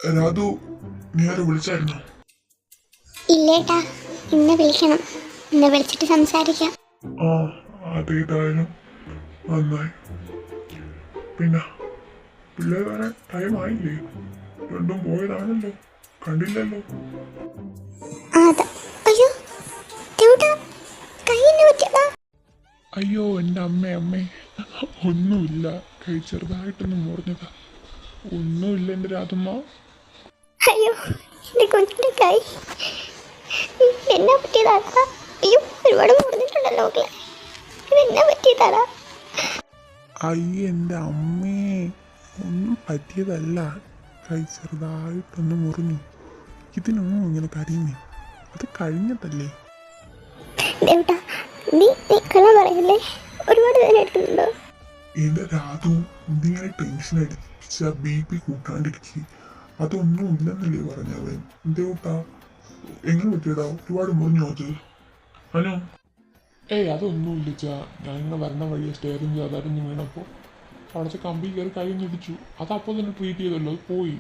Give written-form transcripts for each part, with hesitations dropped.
രാധു നീ ആരെ വിളിച്ചായിരുന്നു? ഇല്ലേട്ടാ, ഇന്ന് വിളിക്കണം. ഇന്ന് വിളിച്ചിട്ട് സംസാരിക്കാം. ആ അതേതായാലും നന്നായി. പിന്നെ പിള്ളേർ വരാൻ ടൈം ആയില്ലേ? രണ്ടും പോയതാണല്ലോ, കണ്ടില്ലല്ലോ. അതാ. അയ്യോ ദേവുട്ടാ, കൈയ്യിന് പറ്റിയതാ. അയ്യോ എൻ്റെ അമ്മേ, ഒന്നുമില്ല, കൈ ചെറുതായിട്ടൊന്ന് മുറിഞ്ഞതാ. ഒന്നുമില്ല എൻ്റെ രാധമ്മ. അയ്യോ എൻ്റെ കുഞ്ഞിൻ്റെ കൈ എന്നാ പറ്റിയതാടാ? അയ്യോ ഒരുപാട് മുറിഞ്ഞിട്ടുണ്ടല്ലോ മക്കളെ. ഇതെന്നാ പറ്റിയതാടാ? അയ്യ എൻ്റെ അമ്മേ, ഒന്നും പറ്റിയതല്ല, കൈ ചെറുതായിട്ടൊന്ന് മുറിഞ്ഞു. ഇതിനൊന്നും ഇങ്ങനെ കരയുന്നേ, അത് കഴിഞ്ഞതല്ലേ. ദേവുട്ടാ, നീ കള്ളം പറയല്ലേ? ഒരുപാട് നേരം എടുക്കുന്നുണ്ടോ? എൻ്റെ രാധു, നീയായി ടെൻഷൻ അടിച്ച BP കൂട്ടാണ്ടിരിക്കുക. അതൊന്നും ഇല്ലെന്നല്ലേ പറഞ്ഞവൻ. എന്തേട്ടാ എങ്ങനെ പറ്റിയടാ? ഒരുപാട് മുറിഞ്ഞോ അത്? ഹലോ. ഏയ് അതൊന്നും ഇല്ലച്ചാ, ഞാൻ ഇങ്ങനെ വരണ വഴിയെ സ്റ്റെയറിങ് അതറിഞ്ഞ് വീണപ്പോൾ അവിടുത്തെ കമ്പി കയറി കഴിഞ്ഞിടിച്ചു. അതപ്പോൾ തന്നെ ട്രീറ്റ് ചെയ്തല്ലോ, അത് പോയി.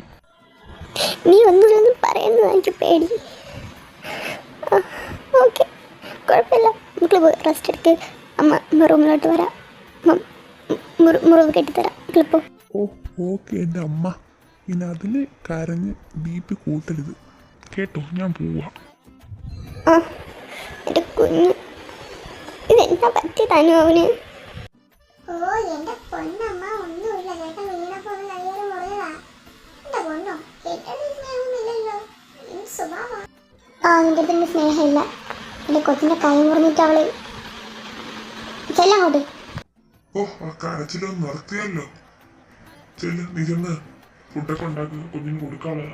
നീ ഒന്നുമില്ലെന്ന് പറയുന്നത് എനിക്ക് പേടി. ഓക്കെ, കുഴപ്പമില്ല, മക്കൾ പോയി റെസ്റ്റ് എടുക്ക്. അമ്മ റൂമിലോട്ട് വരാം. മുറിവ് കെട്ടിത്തരാം. മക്കളിപ്പോ ഓ ഓക്കെ എൻ്റെ അമ്മ. ഇനി അതിൽ കരഞ്ഞ് BP കൂട്ടരുത് കേട്ടോ, ഞാൻ പോവാ. ആ എൻ്റെ കുഞ്ഞ്, ഇതെന്താ പറ്റിയതാനു അവന്? ഓ എന്റെ പൊന്നമ്മ, ഒന്നുമില്ല, ചേട്ടൻ വീണപ്പോ ഒന്ന് കയ്യേറി മുറിയതാ. എന്റെ പൊന്നോ, ചേട്ടന് സ്നേഹമൊന്നുമില്ലല്ലോ, സ്വഭാവം. എൻ്റെ അടുത്ത് സ്നേഹമില്ല. എൻ്റെ കൊച്ചിൻ്റെ കൈ മുറിഞ്ഞിട്ട് അവള് ചെല്ലങ്ങോട്ട്. ഓ ആ കരച്ചിലൊന്ന് നിർത്തിയല്ലോ. ചെല്ല്, നീ ചെന്ന് ഫുഡൊക്കെ ഉണ്ടാക്കുക, കുഞ്ഞിന് കൊടുക്കാനുള്ള.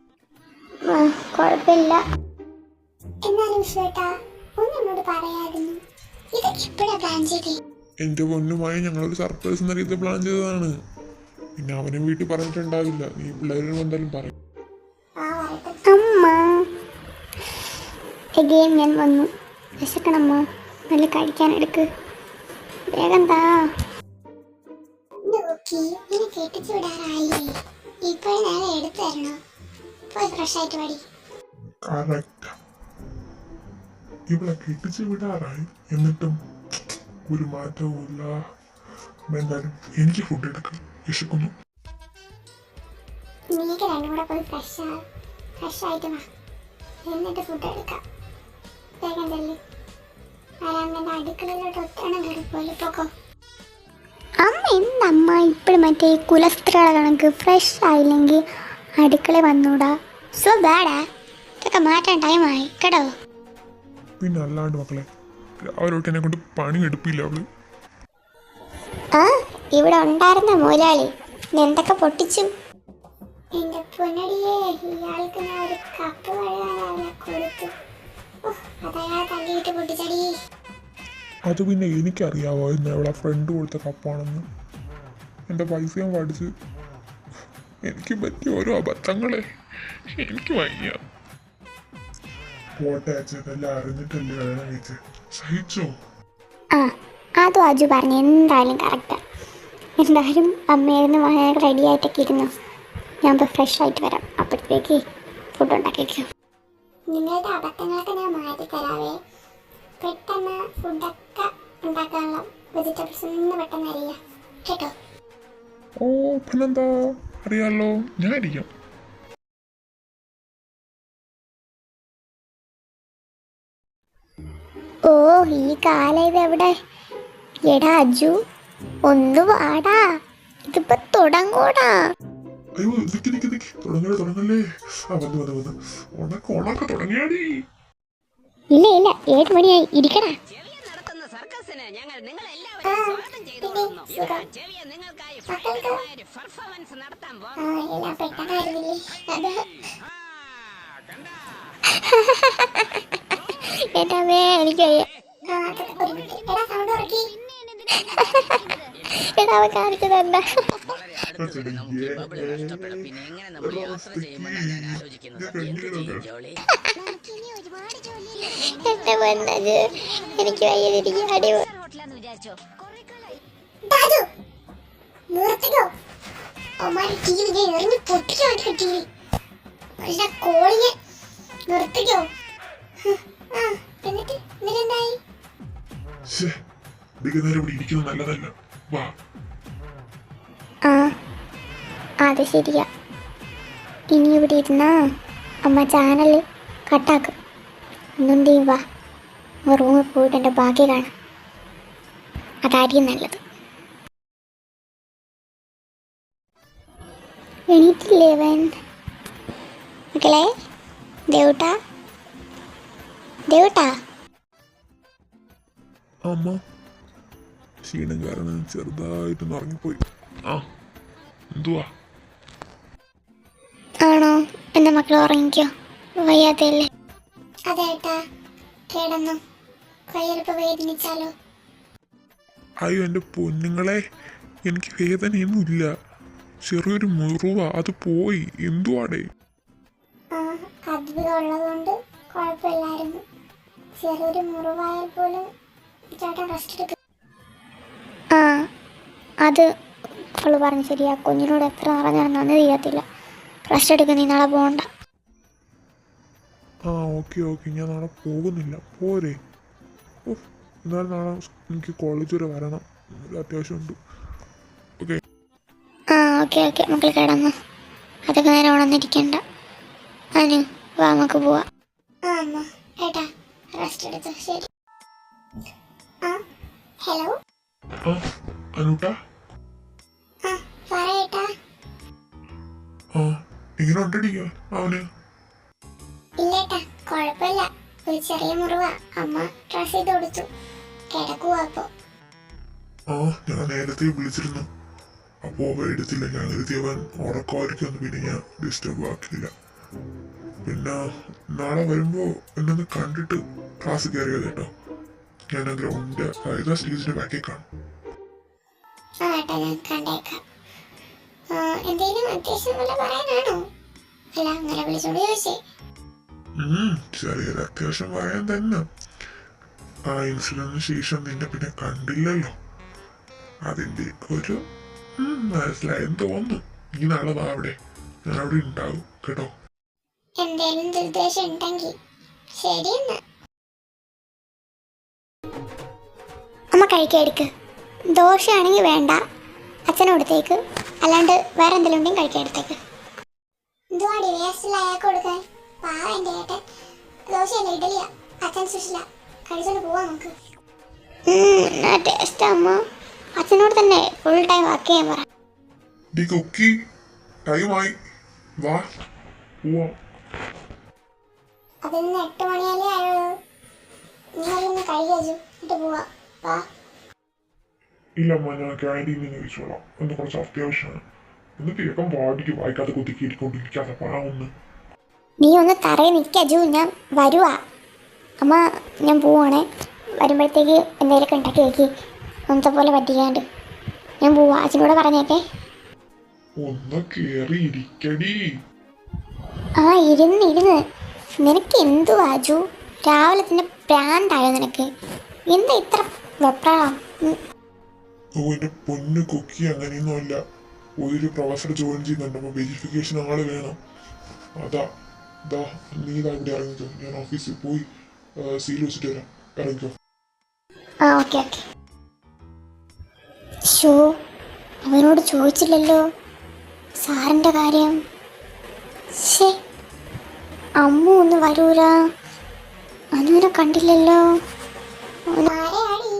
കുഴപ്പമില്ല. എന്നാലും ചേട്ടാ ഒന്ന് എന്നോട് പറയായിരുന്നു, ഇതൊക്കെ ഇപ്പഴാ പ്ലാൻ ചെയ്തേ? എൻ്റെ പൊന്നുമായി ഞങ്ങളൊരു സർപ്രൈസ് എന്ന രീതിയിൽ പ്ലാൻ ചെയ്തതാണ്. പിന്നെ അവനും വീട്ടിൽ പറഞ്ഞിട്ടുണ്ടാവില്ല, നീ പിള്ളേരും എന്തായാലും പറയും. അമ്മ എഗെയിൻ ഞാൻ വന്നു. വിശക്കണമ്മ, നല്ല കഴിക്കാൻ എടുക്ക്, വേഗം താ. നോക്കി ഇനി കെട്ടിച്ചു വിടാറായില്ലേ? ഇപ്പോഴും ഞാൻ എടുത്തു തരണോ? പോയി ഫ്രഷ് ആയിട്ട് പടി. കറക്റ്റ്, ഇവിടെ കെട്ടിച്ച് വിടാറായി, എന്നിട്ടും ഒരു മാറ്റവും ഇല്ല. എന്തായാലും എനിക്ക് ഫുഡ് എടുക്കും, വിശക്കുന്നു. നീക്ക് രണ്ടും കൂടെ പോയി ഫ്രഷ് ആയിട്ട് വാ, എന്നിട്ട് ഫുഡ് എടുക്കാം. വേഗം ചെല്ലി. ആരാമ്മന്റെ അടുക്കളയിലോട്ട് ഒറ്റണം കയറി പോലെ പോക്കോ. അമ്മ എന്തമ്മ ഇപ്പോഴും മറ്റേ കുലസ്ത്രീകളെ കണക്ക് ഫ്രഷ് ആയില്ലെങ്കിൽ അടുക്കള വന്നൂടാ? സോ ബാഡാ, ഇതൊക്കെ മാറ്റാൻ ടൈമായി കേട്ടോ. പിന്നെ അല്ലാണ്ട് മക്കളെ, അവരോട്ട് എന്നെ കൊണ്ട് പണി എടുപ്പില്ല അവള്. ആ ഇവിടെ ഉണ്ടായിരുന്ന മുതലാളി എന്തൊക്കെ പൊട്ടിച്ചു. എന്റെ പൊന്നടിയേ, ഇയാൾക്ക് ഞാൻ ഒരു കപ്പ് കഴുകാനാവില്ല കൊടുത്തു. അതയാ തല്ലിയിട്ട് പൊട്ടിച്ചടി. അത് പിന്നെ എനിക്കറിയാവോ ഇന്ന് അവളെ ഫ്രണ്ട് കൊടുത്ത കപ്പാണെന്ന്. എൻ്റെ പൈസയും പഠിച്ച് എനിക്ക് പറ്റിയ ഓരോ അബദ്ധങ്ങളെ എനിക്ക് വയ്യ. പോട്ടെ, അച്ഛനെല്ലാം അറിഞ്ഞിട്ടല്ലേ കല്യാണം കഴിച്ച്, സഹിച്ചോ? ആ അതും അജു പറഞ്ഞു, എന്തായാലും കറക്റ്റാ. എന്തായാലും അമ്മയായിരുന്നു മകനൊക്കെ റെഡി ആയിട്ടൊക്കെ ഇരുന്നു. ഞാൻ ഇപ്പോൾ ഫ്രഷ് ആയിട്ട് വരാം, അപ്പോഴത്തേക്ക് ഫുഡ് ഉണ്ടാക്കിയേക്കും. നിങ്ങളുടെ അബദ്ധങ്ങളൊക്കെ ഞാൻ മാറ്റി തരാവേ. പെട്ടെന്ന് ഫുഡൊക്കെ ഉണ്ടാക്കാനുള്ള വെജിറ്റബിൾസ് ഒന്ന് പെട്ടെന്ന് അറിയാം കേട്ടോ. ഓ പിന്നെന്താ, അറിയാലോ, ഞാൻ ഇരിക്കാം. ഓ ഈ കാലം ഇതെവിടെ? എടാ അജു, ഒന്ന് വാടാ, ഇതിപ്പോ തുടങ്ങൂടാ. അയ്യോ നിക്ക് തുടങ്ങല്ലേ. ആ വന്ന് ഉണക്ക തുടങ്ങിയാടി. ഇല്ല 7 മണിയായി, ഇരിക്കടാ. എല്ലാം പെട്ടെന്നായിരുന്നില്ലേ? അത് ഏട്ടാവേ എനിക്ക് വയ്യ. എടാ സൗണ്ട് ഉറക്കി. എടാ അവൻ കാണിച്ചു തരണ്ട. എന്റെ പൊന്നത്, എനിക്ക് വയ്യതിരിക്കും. അടിപൊളി. നിർത്തിക്കോ, ഒമാരി ടി വി ഞാൻ എറിഞ്ഞ് പൊട്ടിക്കാൻ ടി വി. മനുഷ്യ കോളിയെ നിർത്തിക്കോ. ആ എന്നിട്ട് എന്നിട്ടെന്തായി? ശ്ശേ, അധികം നേരം ഇവിടെ ഇരിക്കുന്നത് നല്ലതല്ല. വാ. ആ അത് ശരിയാ. ഇനി ഇവിടെ ഇരുന്നാ അമ്മ ചാനൽ കട്ടാക്കും. ഒന്നുണ്ടേ വാ, റൂമിൽ പോയിട്ട് എൻ്റെ ബാക്കി കാണാം. അതായിരിക്കും നല്ലത്. എണീറ്റില്ലേ അവൻ? മക്കളെ, ദേവൂട്ടാ ദേവൂട്ടാ. അമ്മ ക്ഷീണം കാരണം ചെറുതായിട്ടൊന്ന് ഉറങ്ങിപ്പോയി. ആ എന്തുവാ? ആണോ? എൻ്റെ മക്കൾ ഉറങ്ങിക്കോ, വയ്യാത്തല്ലേ? അതേട്ടാ, കിടന്നു. കയ്യെടുപ്പ് വേദനിച്ചാലോ? അയ്യോ എൻ്റെ പൊന്നുങ്ങളെ, എനിക്ക് വേദനയൊന്നുമില്ല. ചെറിയൊരു മുറിവ, അത് പോയി. എന്തുവാടേ? ആ അത്ഭുതം ഉള്ളതുകൊണ്ട് കുഴപ്പമില്ലായിരുന്നു. ചെറിയൊരു മുറിവായാൽ പോലും ചേട്ടൻ റെസ്റ്റ് എടുക്കും. ആ അത് അവൾ പറഞ്ഞു ശരിയാ. കുഞ്ഞിനോട് എത്ര പറഞ്ഞാലും നന്ദി തീരത്തില്ല. റെസ്റ്റ് എടുക്കുക, നീ നാളെ പോകണ്ട. ആ ഓക്കെ ഞാൻ നാളെ പോകുന്നില്ല. പോരെ? എന്നാലും നാളെ എനിക്ക് കോളേജ് വരെ വരണം, ഒരു അത്യാവശ്യമുണ്ട്. ഓക്കെ. ആ ഓക്കെ മക്കൾ കിടന്നു. അതൊക്കെ നേരം ഉണർന്നിരിക്കണ്ട. അനു വാ, നമുക്ക് പോവാം. ആ അമ്മ, ഏട്ടാ റെസ്റ്റ് എടുത്തു. ശരി. ആ ഹലോ. ആ അനുട്ടാ. ആ പറയേട്ടാ. ആ ഇങ്ങനെ ഉണ്ടടിക്ക അവന്? ഇല്ലേട്ടാ, കുഴപ്പമില്ല. ഒരു ചെറിയ മുറിവാ. അമ്മ ഡ്രസ് ചെയ്ത് കൊടുത്തു. കിടക്കുവാ അപ്പൊ. ആ ഞാൻ നേരത്തെ വിളിച്ചിരുന്നു, അപ്പോൾ അവ എടുത്തില്ല. ഞാൻ കരുതി അവൻ ഉറക്കമായിരിക്കുമെന്ന്, പിന്നെ ഞാൻ ഡിസ്റ്റർബ് ആക്കിയില്ല. പിന്നെ നാളെ വരുമ്പോൾ എന്നൊന്ന് കണ്ടിട്ട് ക്ലാസ് കയറിയത് കേട്ടോ. ഞാൻ ഗ്രൗണ്ടിൻ്റെ അതായത് സ്റ്റേജിൻ്റെ ബാക്കിൽ കാണും. ആ ഏട്ടാ, ഞാൻ കണ്ടേക്കാം. എന്തെങ്കിലും അത്യാവശ്യം വല്ല പറയാനാണോ? അല്ല, അങ്ങനെ വിളിച്ചോണ്ട് ചോദിച്ചേ. ചെറിയൊരു അത്യാവശ്യം പറയാൻ തന്നെ. ആ ഇൻസിഡന്റിന് ശേഷം നിന്നെ പിന്നെ കണ്ടില്ലല്ലോ, അതിൻ്റെ ഒരു മനസ്സിലായെന്ന് തോന്നുന്നു. നീ നാളെ വാ, അവിടെ ഞാൻ അവിടെ ഉണ്ടാവും കേട്ടോ. എന്തേലും നിർദ്ദേശം ഉണ്ടെങ്കിൽ ശരി എന്നാ. അമ്മ കഴിക്കെടുക്ക്. ദോശയാണെങ്കിൽ വേണ്ട, അച്ഛനോടത്തേക്ക്. അല്ലാണ്ട് വേറെ എന്തെങ്കിലും ഉണ്ടെങ്കിൽ കഴിക്കെടുത്തേക്ക്. എന്തുവാടി വേസ്റ്റിൽ അയാൾക്ക് കൊടുക്കാൻ? പാവ എൻ്റെ ഏട്ടൻ. ദോശയല്ല, ഇഡലിയാ. അച്ഛൻ സുഷില. കഴിച്ചോണ്ട് പോവാ നമുക്ക്. എന്നാ ടേസ്റ്റ് അമ്മ. അച്ഛനോട് തന്നെ ഫുൾ ടൈം വർക്ക് ചെയ്യാൻ പറ. ഡി കുക്കി, ടൈമായി, വാ പോവാം. അതിന് 8 മണിയല്ലേ ആയുള്ളൂ. നീ ഒന്ന് കഴിച്ചു എന്നിട്ട് പോവാ. വാ. ഇല്ലമ്മ, ഞാൻ ക്യാൻറ്റീനിൽ നിന്ന് കഴിച്ചോളാം. ഒന്ന് കുറച്ച് അത്യാവശ്യമാണ്. ഒന്ന് കേൾക്കാൻ പാടിക്ക്, വായിക്കാതെ കുത്തിക്കിരിക്കൊണ്ടിരിക്കാതെ പാവൊന്ന്. നീ ഒന്ന് തറയിൽ നിൽക്കജു, ഞാൻ വരുവാ. അമ്മ ഞാൻ പോവാണേ. വരുമ്പോഴത്തേക്ക് എന്തെങ്കിലുമൊക്കെ ഉണ്ടാക്കി വെക്കി, ഒന്നത്തെ പോലെ പറ്റിക്കാണ്ട്. ഞാൻ പോവാ, അച്ഛനോട് പറഞ്ഞേക്കെ. ഒന്ന് കേറി ഇരിക്കടി. ആ ഇരുന്ന് നിനക്ക് എന്തുവാ അജു? രാവിലെ തന്നെ പ്രാന്തായോ നിനക്ക്? എന്താ ഇത്ര വെപ്രാളം? ഓ എൻ്റെ പൊന്ന് കുക്കി, അങ്ങനെയൊന്നും അല്ല. ഒരു പ്രൊഫസർ ജോയിൻ ചെയ്യുന്നുണ്ട്, അപ്പോൾ വെരിഫിക്കേഷൻ ആള് വേണം. അതാ നീ ഇതാ ഇവിടെ ഇറങ്ങിക്കോ. ഞാൻ ഓഫീസിൽ പോയി സീൽ വെച്ചിട്ട് വരാം. ഇറങ്ങിക്കോ. ആ ഓക്കെ. ഷോ, അവനോട് ചോദിച്ചില്ലല്ലോ സാറിൻ്റെ കാര്യം. ശേ, അമ്മ ഒന്ന് വരൂല. അനുവിനെ കണ്ടില്ലല്ലോ. ആരെയാടി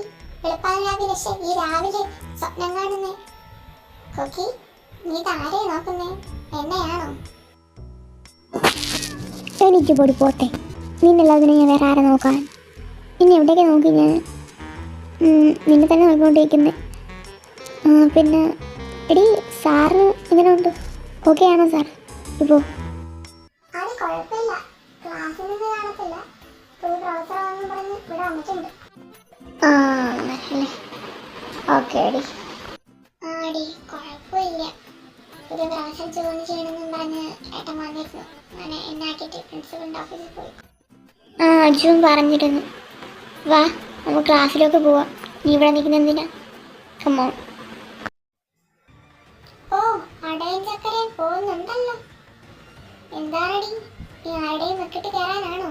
വെളുപ്പാതിരാവിലെ ഈ രാവിലെ സ്വപ്നം കാണുന്നേ? കൊക്കി, നീ താരെ നോക്കുന്നേ? എന്നെയാണോ? എനിക്ക് പൊടി പോട്ടെ. നിന്നല്ലാതിനെ ഞാൻ വേറെ ആരെ നോക്കാൻ? പിന്നെ എവിടേക്ക് നോക്കി ഞാൻ? നിന്നെ തന്നെ നോക്കിക്കൊണ്ടിരിക്കുന്നത്. പിന്നെ എടി, സാറ് എങ്ങനെയുണ്ട്? ഓക്കെ ആണോ സാർ ഇപ്പോൾ? അത് കുഴപ്പമില്ല. ക്ലാസ്സിൽ നിന്ന് കാണത്തില്ല. ഒരു പ്രൊഫസർ വന്നു പറഞ്ഞ് ഇവിടെ വന്നിട്ടുണ്ട്. ആ അല്ലേ, ഓക്കെ എടി. ആടി, കുഴപ്പമില്ല. ഒരു പ്രൊഫസർ ജോലി ചെയ്യണമെന്നും പറഞ്ഞ് ഏട്ടൻ വന്നിരുന്നു. അങ്ങനെ എന്നാക്കിയിട്ട് പ്രിൻസിപ്പലിൻ്റെ ഓഫീസിൽ പോയി. ആ അജുവും പറഞ്ഞിരുന്നു. വാ, നമുക്ക് ക്ലാസ്സിലേക്ക് പോവാം. നീ ഇവിടെ നിൽക്കുന്ന എന്തിനാ? കമ്മോ. ഓ, അടയും ചക്കരയും പോകുന്നുണ്ടല്ലോ. എന്താണടി നീ ആരുടെയും വെക്കിട്ട് കയറാനാണോ?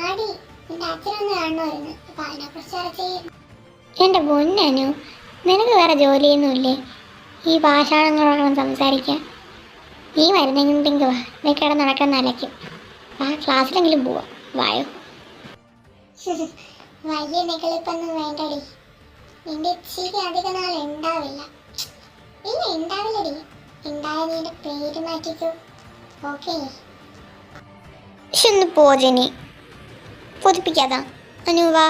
ആടി നിന്റെ അച്ഛനൊന്ന് കാണണമായിരുന്നു. അപ്പൊ അതിനെ കുറിച്ച് ചർച്ച ചെയ്യും. എൻ്റെ പൊന്നനു, നിനക്ക് വേറെ ജോലിയൊന്നുമില്ലേ ഈ ഭാഷാണങ്ങളോടൊപ്പം സംസാരിക്കാൻ? നീ വരുന്നെങ്കിൽ വാ, നീ കിടന്ന് നടക്കാൻ നിലയ്ക്കും. ആ ക്ലാസ്സിലെങ്കിലും പോവാം, വായോ. വലിയ നികളിപ്പൊന്നും വേണ്ടടി. നിന്റെ ഇച്ചിരി അധിക നാൾ ഉണ്ടാവില്ല. ഇല്ല ഉണ്ടാവില്ലടി. ഉണ്ടായ നിന്റെ പേര് മാറ്റിക്കോ. ഓക്കേ? പക്ഷെ ഒന്ന് പോ ജെനി, പൊതിപ്പിക്കാതാ. അനു വാ,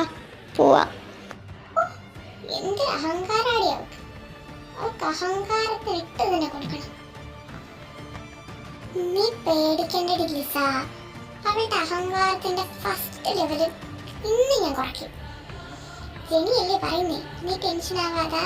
പോവാം. എന്ത് അഹങ്കാരാടി അവൾക്ക്. അവൾക്ക് അഹങ്കാരത്തിന് ഇട്ട് തന്നെ കൊടുക്കണം. നീ പേടിക്കേണ്ടടി ലിസ. അവളുടെ അഹങ്കാരത്തിന്റെ ഫസ്റ്റ് ലെവല് ഇന്ന് ഞാൻ കുറയ്ക്കും. ജെനിയല്ലേ പറയുന്നേ, നീ ടെൻഷൻ ആവാതാ.